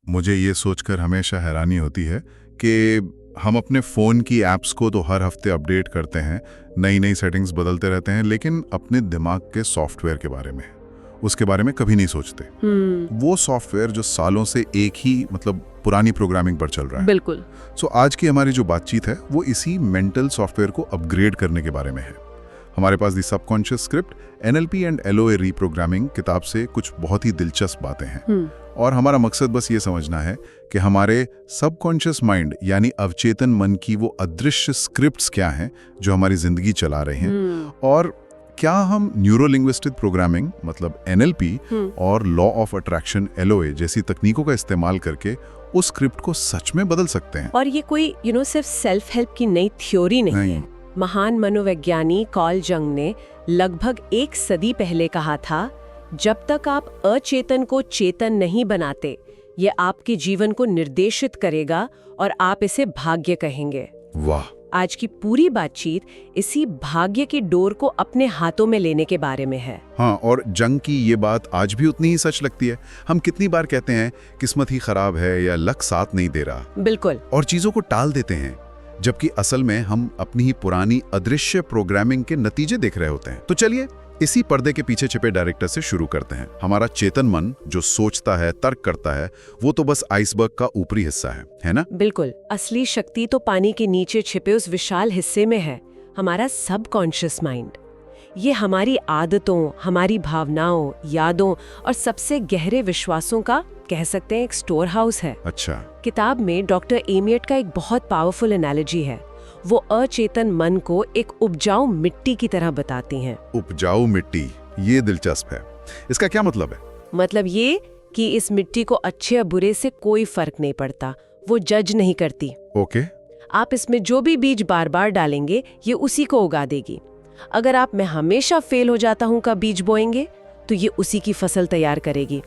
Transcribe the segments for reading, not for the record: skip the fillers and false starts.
मुझे ये सोचकर हमेशा हैरानी होती है कि हम अपने फ़ोन की ऐप्स को तो हर हफ्ते अपडेट करते हैं, नई नई सेटिंग्स बदलते रहते हैं, लेकिन अपने दिमाग के सॉफ्टवेयर के बारे में, उसके बारे में कभी नहीं सोचते। वो सॉफ्टवेयर जो सालों से एक ही पुरानी प्रोग्रामिंग पर चल रहा है। बिल्कुल। सो आज की हमारी जो बातचीत है वो इसी मेंटल सॉफ्टवेयर को अपग्रेड करने के बारे में है। हमारे पास the subconscious script NLP and LOA reprogramming किताब से कुछ बहुत ही दिलचस्प बातें हैं, और हमारा मकसद बस ये समझना है कि हमारे सबकॉन्शियस माइंड यानी अवचेतन मन की वो अदृश्य स्क्रिप्ट्स क्या हैं जो हमारी जिंदगी चला रहे हैं, और क्या हम न्यूरो लिंग्विस्टिक प्रोग्रामिंग NLP और लॉ ऑफ अट्रैक्शन LOA जैसी तकनीकों का इस्तेमाल करके उस स्क्रिप्ट को सच में बदल सकते हैं। और ये कोई सिर्फ सेल्फ हेल्प की नई थ्योरी नहीं है। महान मनोवैज्ञानिक कार्ल जंग ने लगभग 1 सदी पहले कहा था, जब तक आप अचेतन को चेतन नहीं बनाते, ये आपके जीवन को निर्देशित करेगा और आप इसे भाग्य कहेंगे। वाह! आज की पूरी बातचीत इसी भाग्य की डोर को अपने हाथों में लेने के बारे में है। हाँ, और जंग की ये बात आज भी उतनी ही सच लगती है। हम कितनी बार कहते हैं किस्मत ही खराब है या लक साथ नहीं दे रहा, बिल्कुल, और चीजों को टाल देते हैं, जबकि असल में हम अपनी ही पुरानी अदृश्य प्रोग्रामिंग के नतीजे देख रहे होते हैं। तो चलिए इसी पर्दे के पीछे छिपे डायरेक्टर से शुरू करते हैं। हमारा चेतन मन जो सोचता है, तर्क करता है, वो तो बस आइसबर्ग का ऊपरी हिस्सा है ना? बिल्कुल। असली शक्ति तो पानी के नीचे छिपे उस विशाल हिस्से में है, हमारा सबकॉन्शियस माइंड। ये हमारी आदतों, हमारी भावनाओं, यादों और सबसे गहरे विश्वासों का, कह सकते हैं, एक स्टोर हाउस है। अच्छा। किताब में डॉक्टर एमियट का एक बहुत पावरफुल एनालॉजी है। वो अचेतन मन को एक उपजाऊ मिट्टी की तरह बताती हैं। उपजाऊ मिट्टी, ये दिलचस्प है। इसका क्या मतलब है? मतलब ये कि इस मिट्टी को अच्छे या बुरे से कोई फर्क नहीं पड़ता, वो जज नहीं करती। ओके। आप इसमें जो भी बीज बार बार डालेंगे, ये उसी को उगा देगी। अगर आप मैं हमेशा फेल हो जाता हूँ का बीज बोएंगे, तो ये उसी की फसल तैयार करेगी।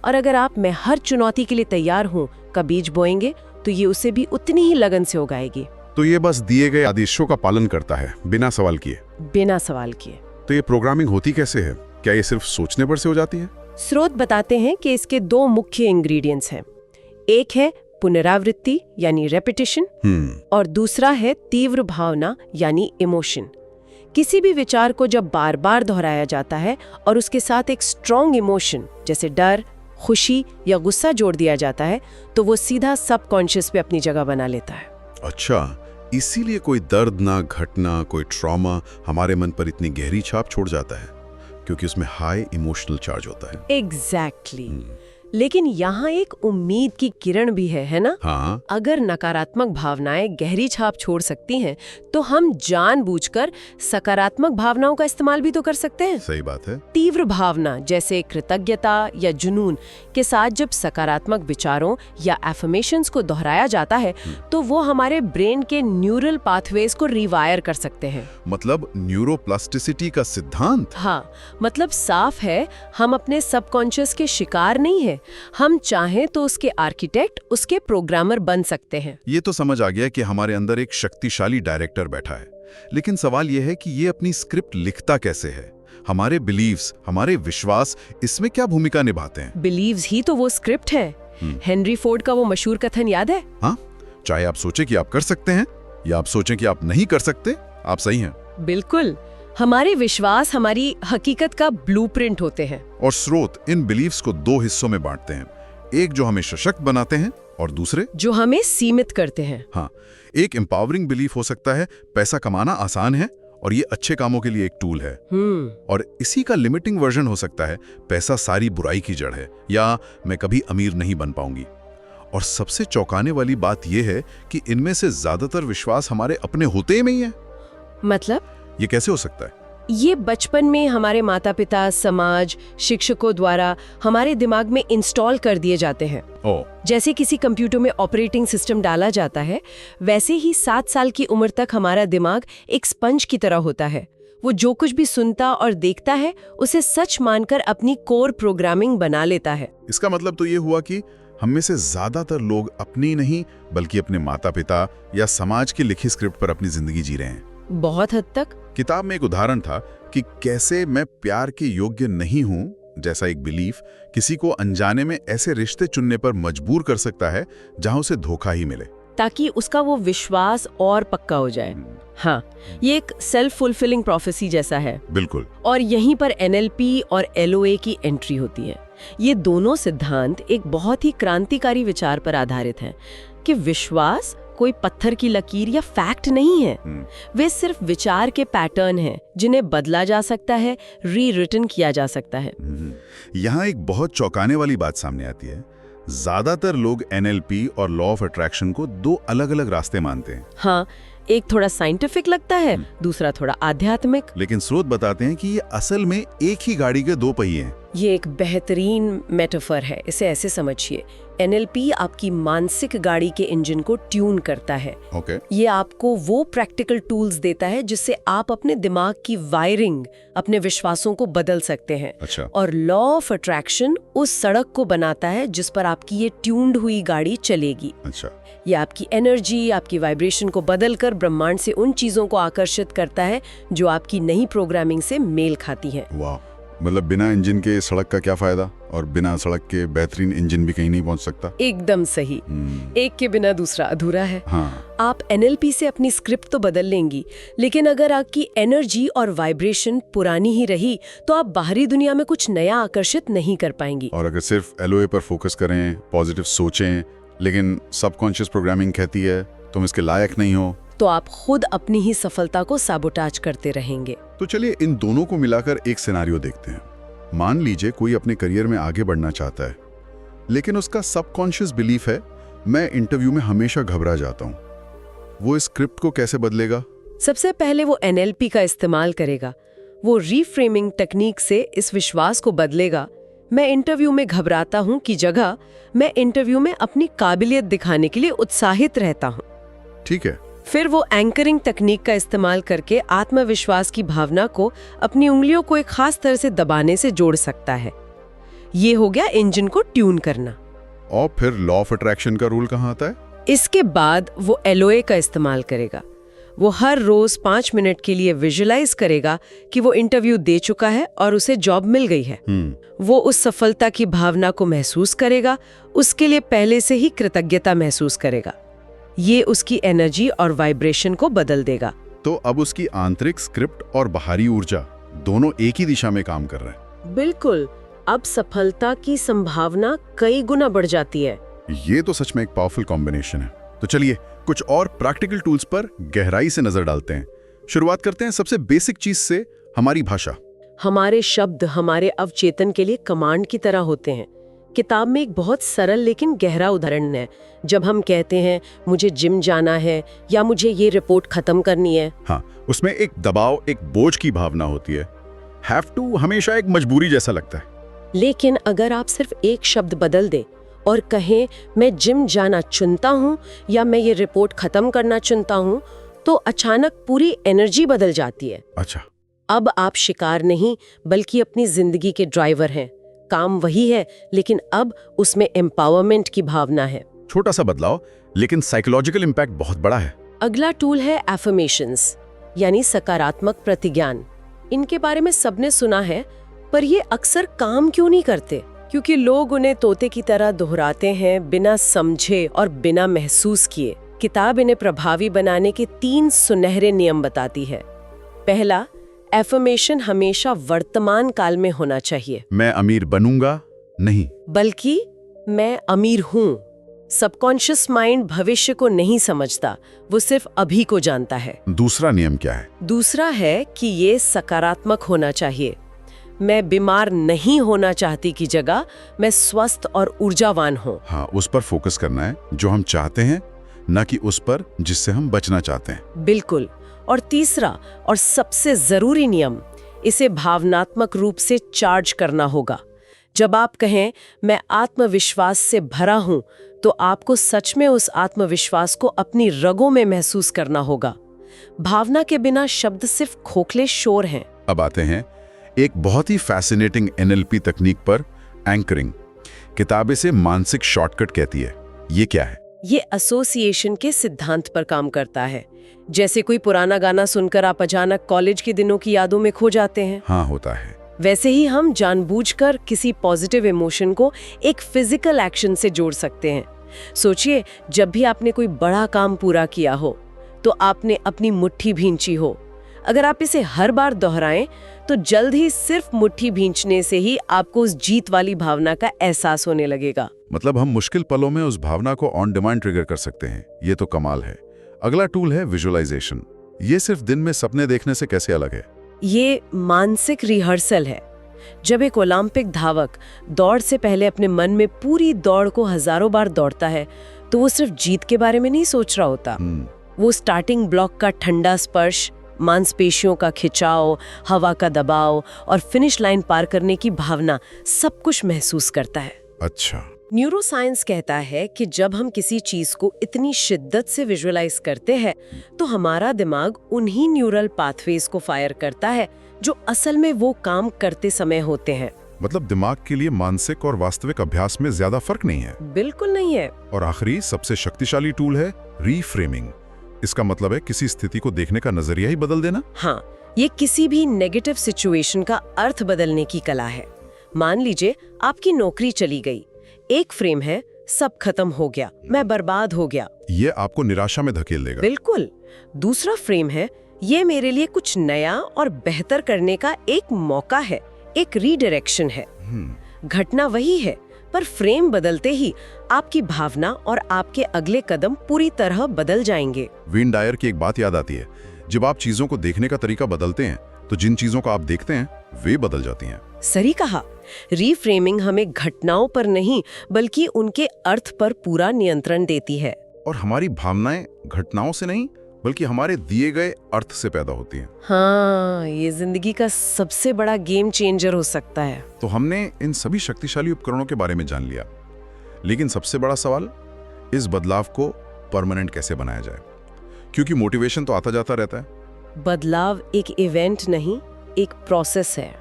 और अगर आप मैं हर चुनौती के लिए तैयार हूँ का बीज बोएंगे, तो ये उसे भी उतनी ही लगन से उगाएगी। तो ये बस दिए गए आदेशों का पालन करता है, बिना सवाल किए। बिना सवाल किए। तो ये प्रोग्रामिंग होती कैसे है? क्या ये सिर्फ सोचने पर से हो जाती है? स्रोत बताते हैं कि इसके 2 मुख्य इंग्रेडिएंट्स हैं। एक है पुनरावृत्ति यानी रेपिटेशन, और दूसरा है तीव्र भावना यानी इमोशन। किसी भी विचार को जब बार बार दोहराया जाता है और उसके साथ एक स्ट्रॉन्ग इमोशन जैसे डर, खुशी या गुस्सा जोड़ दिया जाता है, तो वो सीधा सबकॉन्शियस पे अपनी जगह बना लेता है। अच्छा, इसीलिए कोई दर्दनाक घटना, कोई ट्रॉमा हमारे मन पर इतनी गहरी छाप छोड़ जाता है, क्योंकि उसमें हाई इमोशनल चार्ज होता है। एग्जैक्टली। लेकिन यहाँ एक उम्मीद की किरण भी है ना? हाँ। अगर नकारात्मक भावनाएं गहरी छाप छोड़ सकती हैं, तो हम जानबूझकर सकारात्मक भावनाओं का इस्तेमाल भी तो कर सकते हैं। सही बात है। तीव्र भावना जैसे कृतज्ञता या जुनून के साथ जब सकारात्मक विचारों या एफर्मेशंस को दोहराया जाता है, तो वो हमारे ब्रेन के न्यूरल पाथवेज को रिवायर कर सकते हैं। मतलब न्यूरोप्लास्टिसिटी का सिद्धांत? हाँ, मतलब साफ है, हम अपने सबकॉन्शियस के शिकार नहीं है, हम चाहें तो उसके आर्किटेक्ट, उसके प्रोग्रामर बन सकते हैं। ये तो समझ आ गया कि हमारे अंदर एक शक्तिशाली डायरेक्टर बैठा है, लेकिन सवाल यह है कि ये अपनी स्क्रिप्ट लिखता कैसे है? हमारे बिलीव्स, हमारे विश्वास, इसमें क्या भूमिका निभाते हैं? बिलीव्स ही तो वो स्क्रिप्ट है। हेनरी फोर्ड का वो मशहूर कथन याद है? हाँ, चाहे आप सोचें कि आप कर सकते हैं या आप सोचें कि आप नहीं कर सकते, आप सही हैं। बिल्कुल। हमारे विश्वास हमारी हकीकत का ब्लूप्रिंट होते हैं। और स्रोत इन बिलीव्स को 2 हिस्सों में बांटते हैं, एक जो हमें सशक्त बनाते हैं और दूसरे जो हमें सीमित करते हैं। हाँ, एक एम्पावरिंग बिलीफ हो सकता है, पैसा कमाना आसान है और ये अच्छे कामों के लिए एक टूल है। और इसी का लिमिटिंग वर्जन हो सकता है, पैसा सारी बुराई की जड़ है, या मैं कभी अमीर नहीं बन पाऊंगी। और सबसे चौंकाने वाली बात यह है कि इनमें से ज्यादातर विश्वास हमारे अपने होते में ही है। मतलब ये कैसे हो सकता है? ये बचपन में हमारे माता पिता, समाज, शिक्षकों द्वारा हमारे दिमाग में इंस्टॉल कर दिए जाते हैं। जैसे किसी कंप्यूटर में ऑपरेटिंग सिस्टम डाला जाता है, वैसे ही 7 साल की उम्र तक हमारा दिमाग एक स्पंज की तरह होता है। वो जो कुछ भी सुनता और देखता है, उसे सच मानकर अपनी कोर प्रोग्रामिंग बना लेता है। इसका मतलब तो ये हुआ कि हम में से ज्यादातर लोग अपनी नहीं, बल्कि अपने माता पिता या समाज की लिखी स्क्रिप्ट पर अपनी जिंदगी जी रहे हैं। बहुत हद तक। किताब में एक उदाहरण था कि कैसे मैं प्यार के योग्य नहीं हूं जैसा एक बिलीफ किसी को अनजाने में ऐसे रिश्ते चुनने पर मजबूर कर सकता है जहां उसे धोखा ही मिले, ताकि उसका वो विश्वास और पक्का हो जाए। हाँ, ये एक सेल्फ फुलफिलिंग प्रोफेसी जैसा है। बिल्कुल। और यहीं पर एनएलपी और एलओए की एंट्री होती है। ये दोनों सिद्धांत एक बहुत ही क्रांतिकारी विचार पर आधारित हैं कि विश्वास कोई पत्थर की लकीर या फैक्ट नहीं है। वे सिर्फ विचार के पैटर्न हैं जिन्हें बदला जा सकता है, रीरिटन किया जा सकता है। यहाँ एक बहुत चौंकाने वाली बात सामने आती है। ज्यादातर लोग एनएलपी और लॉ ऑफ अट्रैक्शन को दो अलग-अलग रास्ते मानते हैं। हाँ, एक थोड़ा साइंटिफिक लगता है, दूसरा थोड़ा आध्यात्मिक। लेकिन स्रोत बताते हैं कि ये असल में एक ही गाड़ी के दो पहिए हैं। ये एक बेहतरीन मेटाफर है, इसे ऐसे समझिए। एनएलपी आपकी मानसिक गाड़ी के इंजन को ट्यून करता है। ये आपको वो प्रैक्टिकल टूल्स देता है जिससे आप अपने दिमाग की वायरिंग, अपने विश्वासों को बदल सकते हैं। अच्छा। और लॉ ऑफ अट्रैक्शन उस सड़क को बनाता है जिस पर आपकी ये ट्यून्ड हुई गाड़ी चलेगी। अच्छा। ये आपकी एनर्जी, आपकी वाइब्रेशन को बदलकर ब्रह्मांड से उन चीजों को आकर्षित करता है जो आपकी नई प्रोग्रामिंग से मेल खाती हैं। वाह, मतलब बिना इंजन के सड़क का क्या फायदा, और बिना सड़क के बेहतरीन इंजन भी कहीं नहीं पहुंच सकता। एकदम सही। एक के बिना दूसरा अधूरा है। हाँ। आप एनएलपी से अपनी स्क्रिप्ट तो बदल लेंगी, लेकिन अगर आपकी एनर्जी और वाइब्रेशन पुरानी ही रही तो आप बाहरी दुनिया में कुछ नया आकर्षित नहीं कर पाएंगी। और अगर सिर्फ एलओए पर फोकस करें, पॉजिटिव सोचें, लेकिन सबकॉन्शियस प्रोग्रामिंग कहती है तुम इसके लायक नहीं हो, तो आप खुद अपनी ही सफलता को साबोटाज करते रहेंगे। तो चलिए इन दोनों को मिलाकर एक सिनेरियो देखते हैं। मान लीजिए कोई अपने करियर में आगे बढ़ना चाहता है, लेकिन उसका सबकॉन्शियस बिलीफ है मैं इंटरव्यू में हमेशा घबरा जाता हूं। वो इस स्क्रिप्ट को कैसे बदलेगा? सबसे पहले वो एनएलपी का इस्तेमाल करेगा। वो रीफ्रेमिंग टेक्निक से इस विश्वास को बदलेगा, मैं इंटरव्यू में घबराता हूं की जगह मैं इंटरव्यू में अपनी काबिलियत दिखाने के लिए उत्साहित रहता हूं। ठीक है। फिर वो एंकरिंग तकनीक का इस्तेमाल करके आत्मविश्वास की भावना को अपनी उंगलियों को एक खास तरह से दबाने से जोड़ सकता है। ये हो गया इंजन को ट्यून करना। और फिर लॉ ऑफ अट्रैक्शन का रूल कहाँ आता है? इसके बाद वो एलओए का इस्तेमाल करेगा। वो हर रोज 5 मिनट के लिए विजुअलाइज करेगा कि वो इंटरव्यू दे चुका है और उसे जॉब मिल गई है। वो उस सफलता की भावना को महसूस करेगा, उसके लिए पहले से ही कृतज्ञता महसूस करेगा। ये उसकी एनर्जी और वाइब्रेशन को बदल देगा। तो अब उसकी आंतरिक स्क्रिप्ट और बाहरी ऊर्जा दोनों एक ही दिशा में काम कर रहे हैं। बिल्कुल। अब सफलता की संभावना कई गुना बढ़ जाती है। ये तो सच में एक पावरफुल कॉम्बिनेशन है। तो चलिए कुछ और प्रैक्टिकल टूल्स पर गहराई से नजर डालते हैं। शुरुआत करते हैं सबसे बेसिक चीज से, हमारी भाषा। हमारे शब्द हमारे अवचेतन के लिए कमांड की तरह होते हैं। किताब में एक बहुत सरल लेकिन गहरा उदाहरण है। जब हम कहते हैं मुझे जिम जाना है या मुझे ये रिपोर्ट खत्म करनी है, हाँ, उसमें एक दबाव, एक बोझ की भावना होती है। हैव टू हमेशा एक मजबूरी जैसा लगता है। लेकिन अगर आप सिर्फ एक शब्द बदल दें और कहें मैं जिम जाना चुनता हूँ या मैं ये रिपोर्ट खत्म करना चुनता हूँ, तो अचानक पूरी एनर्जी बदल जाती है। अच्छा। अब आप शिकार नहीं बल्कि अपनी जिंदगी के ड्राइवर हैं। काम वही है, लेकिन अब उसमें एम्पावरमेंट की भावना है। छोटा सा बदलाव, लेकिन साइकोलॉजिकल इम्पैक्ट बहुत बड़ा है। अगला टूल है एफर्मेशंस, यानी सकारात्मक प्रतिज्ञान। इनके बारे में सबने सुना है, पर ये अक्सर काम क्यों नहीं करते? क्योंकि लोग उन्हें तोते की तरह दोहराते हैं, बिना समझे और बिना महसूस किए। किताब इन्हें प्रभावी बनाने के 3 सुनहरे नियम बताती है। पहला, एफर्मेशन हमेशा वर्तमान काल में होना चाहिए। मैं अमीर बनूंगा नहीं, बल्कि मैं अमीर हूँ। सबकॉन्शियस माइंड भविष्य को नहीं समझता, वो सिर्फ अभी को जानता है। दूसरा नियम क्या है? दूसरा है कि ये सकारात्मक होना चाहिए। मैं बीमार नहीं होना चाहती की जगह मैं स्वस्थ और ऊर्जावान हूँ। हाँ, उस पर फोकस करना है जो हम चाहते हैं, न कि उस पर जिससे हम बचना चाहते हैं। बिल्कुल। और तीसरा और सबसे जरूरी नियम, इसे भावनात्मक रूप से चार्ज करना होगा। जब आप कहें मैं आत्मविश्वास से भरा हूं, तो आपको सच में उस आत्मविश्वास को अपनी रगों में महसूस करना होगा। भावना के बिना शब्द सिर्फ खोखले शोर हैं। अब आते हैं एक बहुत ही फैसिनेटिंग एनएलपी तकनीक पर, एंकरिंग। किताब इसे मानसिक शॉर्टकट कहती है। ये क्या है? ये एसोसिएशन के सिद्धांत पर काम करता है। जैसे कोई पुराना गाना सुनकर आप अचानक कॉलेज के दिनों की यादों में खो जाते हैं। हाँ, होता है। वैसे ही हम जानबूझकर किसी पॉजिटिव इमोशन को एक फिजिकल एक्शन से जोड़ सकते हैं। सोचिए, जब भी आपने कोई बड़ा काम पूरा किया हो तो आपने अपनी मुट्ठी भींची हो। अगर आप इसे हर बार दोहराएं तो जल्द ही सिर्फ मुट्ठी भींचने से ही आपको उस जीत वाली भावना का एहसास होने लगेगा। मतलब हम मुश्किल पलों में उस भावना को ऑन डिमांड ट्रिगर कर सकते हैं। ये तो कमाल है। अगला टूल है विजुअलाइजेशन। ये सिर्फ दिन में सपने देखने से कैसे अलग है? ये मानसिक रिहर्सल है। जब एक ओलंपिक धावक दौड़ से पहले अपने मन में पूरी दौड़ को हजारों बार दौड़ता है तो वो सिर्फ जीत के बारे में नहीं सोच रहा होता। वो स्टार्टिंग ब्लॉक का ठंडा स्पर्श, मांसपेशियों का खिंचाव, हवा का दबाव और फिनिश लाइन पार करने की भावना सब कुछ महसूस करता है। अच्छा। न्यूरोसाइंस कहता है कि जब हम किसी चीज को इतनी शिद्दत से विजुअलाइज करते हैं तो हमारा दिमाग उन्हीं न्यूरल पाथवेज को फायर करता है जो असल में वो काम करते समय होते हैं। मतलब दिमाग के लिए मानसिक और वास्तविक अभ्यास में ज्यादा फर्क नहीं है? बिल्कुल नहीं है। और आखिरी सबसे शक्तिशाली टूल है रीफ्रेमिंग। इसका मतलब है किसी स्थिति को देखने का नजरिया ही बदल देना। हाँ, ये किसी भी नेगेटिव सिचुएशन का अर्थ बदलने की कला है। मान लीजिए आपकी नौकरी चली गई, एक फ्रेम है सब खत्म हो गया, मैं बर्बाद हो गया। ये आपको निराशा में धकेल देगा। बिल्कुल। दूसरा फ्रेम है ये मेरे लिए कुछ नया और बेहतर करने का एक मौका है, एक रीडायरेक्शन है। घटना वही है पर फ्रेम बदलते ही आपकी भावना और आपके अगले कदम पूरी तरह बदल जाएंगे। वेन डायर की एक बात याद आती है, जब आप चीजों को देखने का तरीका बदलते हैं तो जिन चीजों को आप देखते हैं वे बदल जाती हैं। सही कहा। रीफ्रेमिंग हमें घटनाओं पर नहीं बल्कि उनके अर्थ पर पूरा नियंत्रण देती है। और हमारी भावनाएं घटनाओं से नहीं बल्कि हमारे दिए गए अर्थ से पैदा होती हैं। हाँ, ये जिंदगी का सबसे बड़ा गेम चेंजर हो सकता है। तो हमने इन सभी शक्तिशाली उपकरणों के बारे में जान लिया, लेकिन सबसे बड़ा सवाल इस बदलाव को परमानेंट कैसे बनाया जाए? क्योंकि मोटिवेशन तो आता जाता रहता है। बदलाव एक इवेंट नहीं, एक प्रोसेस है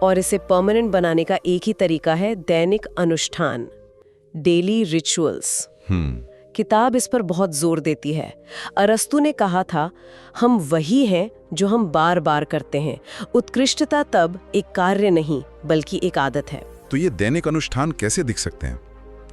और इसे परमानेंट बनाने का एक ही तरीका है दैनिक अनुष्ठान, डेली रिचुअल्स। किताब इस पर बहुत जोर देती है। अरस्तु ने कहा था, हम वही हैं जो हम बार बार करते हैं। उत्कृष्टता तब एक कार्य नहीं बल्कि एक आदत है। तो ये दैनिक अनुष्ठान कैसे दिख सकते हैं?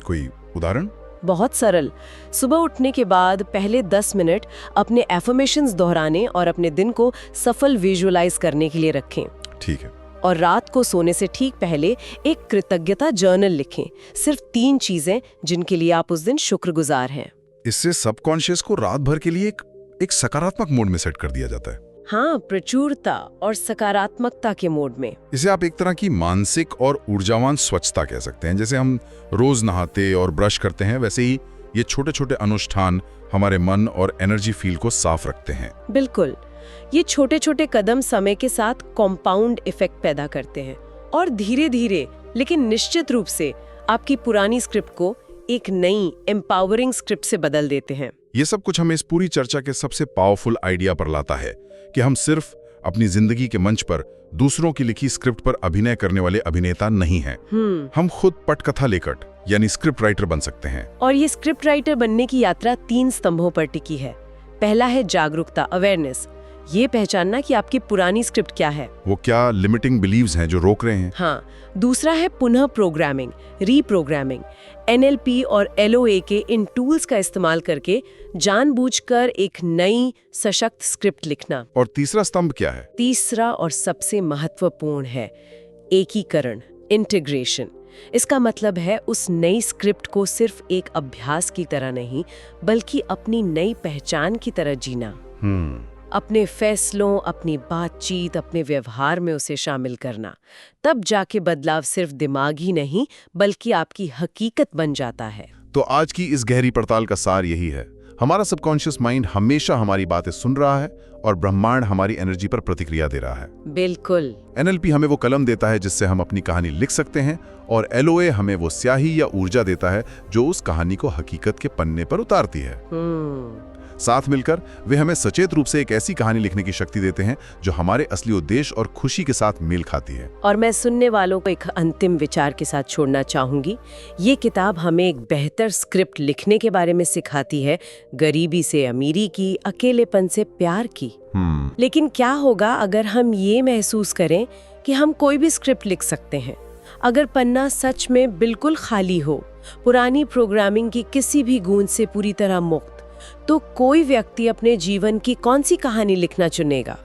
कोई उदाहरण? बहुत सरल। सुबह उठने के बाद पहले 10 मिनट अपने एफर्मेशंस दोहराने और अपने दिन को सफल विजुअलाइज करने के लिए रखें। ठीक है। और रात को सोने से ठीक पहले एक कृतज्ञता जर्नल लिखें। सिर्फ 3 चीजें जिनके लिए आप उस दिन शुक्रगुजार हैं। इससे सबकॉन्शियस को रात भर के लिए एक सकारात्मक मोड में सेट कर दिया जाता है। हाँ, प्रचुरता और सकारात्मकता के मोड में। इसे आप एक तरह की मानसिक और ऊर्जावान स्वच्छता कह सकते हैं। जैसे हम रोज नहाते और ब्रश करते हैं, वैसे ही ये छोटे छोटे अनुष्ठान हमारे मन और एनर्जी फील्ड को साफ रखते हैं। बिल्कुल। ये छोटे छोटे कदम समय के साथ कॉम्पाउंड इफेक्ट पैदा करते हैं और धीरे धीरे लेकिन निश्चित रूप से आपकी पुरानी स्क्रिप्ट को एक नई एम्पावरिंग स्क्रिप्ट से बदल देते हैं। ये सब कुछ हमें इस पूरी चर्चा के सबसे पावरफुल आइडिया पर लाता है कि हम सिर्फ अपनी जिंदगी के मंच पर दूसरों की लिखी स्क्रिप्ट पर अभिनय करने वाले अभिनेता नहीं हैं। हम खुद पटकथा लेखक यानी स्क्रिप्ट राइटर बन सकते हैं। और ये स्क्रिप्ट राइटर बनने की यात्रा 3 स्तंभों पर टिकी है। पहला है जागरूकता, अवेयरनेस। ये पहचानना कि आपकी पुरानी स्क्रिप्ट क्या है, वो क्या लिमिटिंग बिलीव्स हैं जो रोक रहे हैं। हाँ। दूसरा है पुनः प्रोग्रामिंग, रीप्रोग्रामिंग। NLP और LOA के इन टूल्स का इस्तेमाल करके जानबूझकर एक नई सशक्त स्क्रिप्ट लिखना। और तीसरा स्तंभ क्या है? तीसरा और सबसे महत्वपूर्ण है एकीकरण, इंटीग्रेशन। इसका मतलब है उस नई स्क्रिप्ट को सिर्फ एक अभ्यास की तरह नहीं बल्कि अपनी नई पहचान की तरह जीना। अपने फैसलों, अपनी बातचीत, अपने व्यवहार में उसे शामिल करना। तब जाके बदलाव सिर्फ दिमाग ही नहीं बल्कि आपकी हकीकत बन जाता है। तो आज की इस गहरी पड़ताल का सार यही है, हमारा सबकॉन्शियस माइंड हमेशा हमारी बातें सुन रहा है और ब्रह्मांड हमारी एनर्जी पर प्रतिक्रिया दे रहा है। बिल्कुल। NLP हमें वो कलम देता है जिससे हम अपनी कहानी लिख सकते हैं और LOA हमें वो स्याही या ऊर्जा देता है जो उस कहानी को हकीकत के पन्ने पर उतारती है। साथ मिलकर वे हमें सचेत रूप से एक ऐसी कहानी लिखने की शक्ति देते हैं जो हमारे असली उद्देश्य और खुशी के साथ मेल खाती है। और मैं सुनने वालों को एक अंतिम विचार के साथ छोड़ना चाहूंगी। ये किताब हमें एक बेहतर स्क्रिप्ट लिखने के बारे में सिखाती है, गरीबी से अमीरी की, अकेलेपन से प्यार की। लेकिन क्या होगा अगर हम ये महसूस करें कि हम कोई भी स्क्रिप्ट लिख सकते हैं। अगर पन्ना सच में बिल्कुल खाली हो, पुरानी प्रोग्रामिंग की किसी भी गूंज से पूरी तरह मुक्त, तो कोई व्यक्ति अपने जीवन की कौन सी कहानी लिखना चुनेगा?